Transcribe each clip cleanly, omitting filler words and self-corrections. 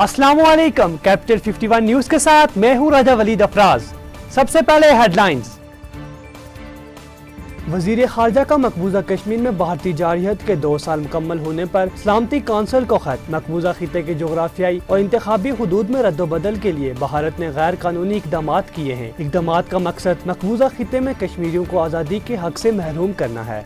अस्सलामुअलैकुम। Capital 51 news के साथ मैं हूं राजा वलीद अफराज। सबसे पहले हेडलाइंस। वजीर खारजा का मकबूजा कश्मीर में भारतीय जारहियत के 2 साल मुकम्मल होने पर सलामती काउंसिल को खत। मकबूजा खिते के जोग्राफियाई और इंतखाबी हुदूद में रद्दोबदल के लिए भारत ने गैर कानूनी इकदाम किए हैं। इकदाम का मकसद मकबूजा खिते में कश्मीरियों को आज़ादी के हक से महरूम करना है।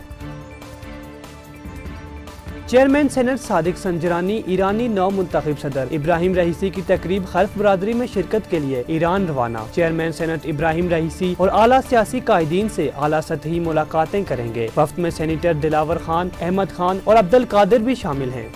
चेयरमैन सेनेट सादिक संजरानी ईरानी नौ मुंतखब सदर इब्राहिम रईसी की तकरीब खल्फ बरादरी में शिरकत के लिए ईरान रवाना। चेयरमैन सेनेट इब्राहिम रईसी और आला सियासी कायदीन से आला सतही मुलाकातें करेंगे। वफ्द में सेनेटर दिलावर खान, अहमद खान और अब्दुल कादिर भी शामिल हैं।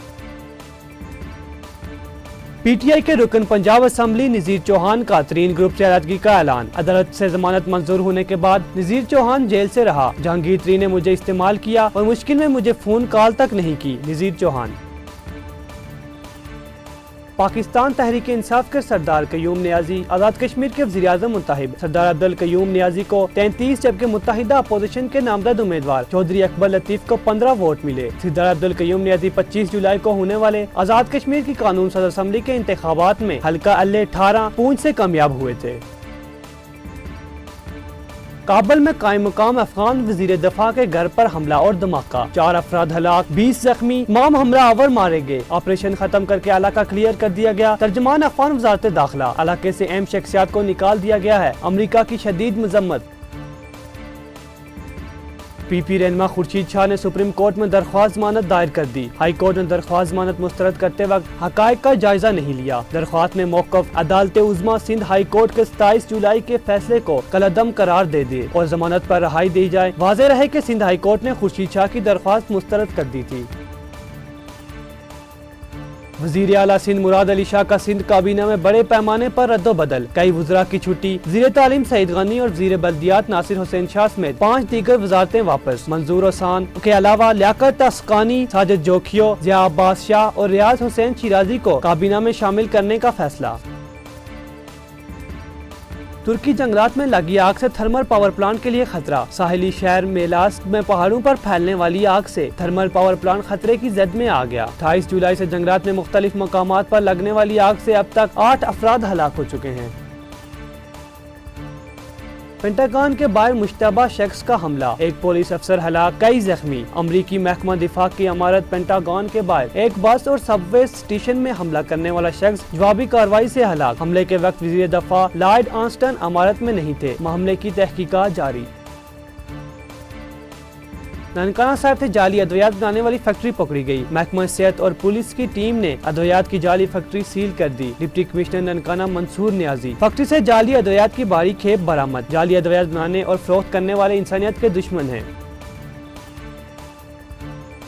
PTI के रुकन पंजाब असम्बली नजीर चौहान का तरीन ग्रुप से अलहदगी का ऐलान। अदालत से जमानत मंजूर होने के बाद नजीर चौहान जेल से रहा। जहांगीर तरीन ने मुझे इस्तेमाल किया और मुश्किल में मुझे फोन कॉल तक नहीं की, नजीर चौहान। पाकिस्तान तहरीक इंसाफ के सरदार कयूम नियाजी आज़ाद कश्मीर के वज़ीर आज़म मुंतखब। सरदार अब्दुल कयूम नियाजी को 33 जबकि मुत्तहिदा अपोजिशन के नामजद उम्मीदवार चौधरी अकबर लतीफ को 15 वोट मिले। सरदार अब्दुल कयूम नियाजी 25 जुलाई को होने वाले आज़ाद कश्मीर की कानून साज असम्बली के इंतखाबात में हल्का अल्ले 18 पूंछ से कामयाब हुए थे। काबुल में कायम मुकाम अफगान वजीर दफा के घर पर हमला और धमाका। 4 अफराद हलाक, 20 जख्मी, तमाम हमलावर मारे गए। ऑपरेशन खत्म करके इलाका क्लियर कर दिया गया। तर्जमान अफगान वजारत दाखिला। इलाके से अहम शख्सियात को निकाल दिया गया है। अमरीका की शदीद मजम्मत। PP रहनुमा खुर्शीद शाह ने सुप्रीम कोर्ट में दरख्वास्त जमानत दायर कर दी। हाई कोर्ट ने दरख्वास्त जमानत मुस्तरद करते वक्त हकायक का जायजा नहीं लिया। दरख्वास्त में मौक़िफ़ अदालत उज़्मा सिंध हाई कोर्ट के 27 जुलाई के फैसले को कलअदम करार दे दिए और जमानत पर रहाई दी जाए। वाज़ेह रहे कि सिंध हाई कोर्ट ने खुर्शीद शाह की दरख्वास्त मुस्तरद कर दी थी। वज़ीर आला सिंध मुराद अली शाह का सिंध काबीना में बड़े पैमाने पर रद्दोबदल। कई वज़रा की छुट्टी। वज़ीर तालीम सईद गनी और वज़ीर बल्दियात नासिर हुसैन शाह समेत 5 दीगर वज़ारतें वापस। मंजूर हसन के अलावा लियाकत अस्कानी, साजिद जोखियो, ज़िया अब्बास शाह और रियाज हुसैन शिराजी को काबीना में शामिल करने का फैसला। तुर्की जंगलात में लगी आग से थर्मल पावर प्लांट के लिए खतरा। साहिली शहर मेलास्क में पहाड़ों पर फैलने वाली आग से थर्मल पावर प्लांट खतरे की जद में आ गया। 28 जुलाई से जंगलात में मुख्तलिफ मकामात पर लगने वाली आग से अब तक 8 अफराद हलाक हो चुके हैं। पेंटागन के बाहर मुश्तबा शख्स का हमला, एक पुलिस अफसर हलाक, कई जख्मी। अमरीकी महकमा दिफा की इमारत पेंटागन के बाहर एक बस और सबवे स्टेशन में हमला करने वाला शख्स जवाबी कार्रवाई से हलाक। हमले के वक्त वज़ीर दफा लॉयड ऑस्टिन इमारत में नहीं थे। मामले की तहकीकात जारी। ननकाना साहिब से जाली अद्वियात बनाने वाली फैक्ट्री पकड़ी गई। महकमा सेहत और पुलिस की टीम ने अद्वियात की जाली फैक्ट्री सील कर दी। Deputy commissioner Nankana Mansoor Niazi. Factory से जाली अद्वियात की भारी खेप बरामद। जाली अद्वियात बनाने और फरोख्त करने वाले इंसानियत के दुश्मन हैं।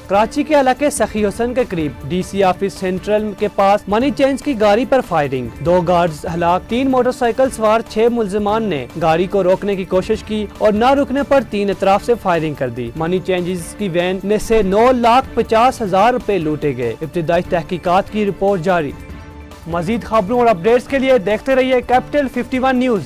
कराची के इलाके सखी हुसैन के करीब DC ऑफिस सेंट्रल के पास मनी चेंज की गाड़ी पर फायरिंग। 2 गार्ड्स हलाक, 3 मोटरसाइकिल सवार 6 मुलजिमान ने गाड़ी को रोकने की कोशिश की और न रुकने पर 3 अतराफ से फायरिंग कर दी। मनी चेंजेस की वैन में से 9,50,000 रुपए लूटे गए। इब्तिदाई तहकीकात की रिपोर्ट जारी। मजीद खबरों और अपडेट्स के लिए देखते रहिए कैपिटल 51 न्यूज।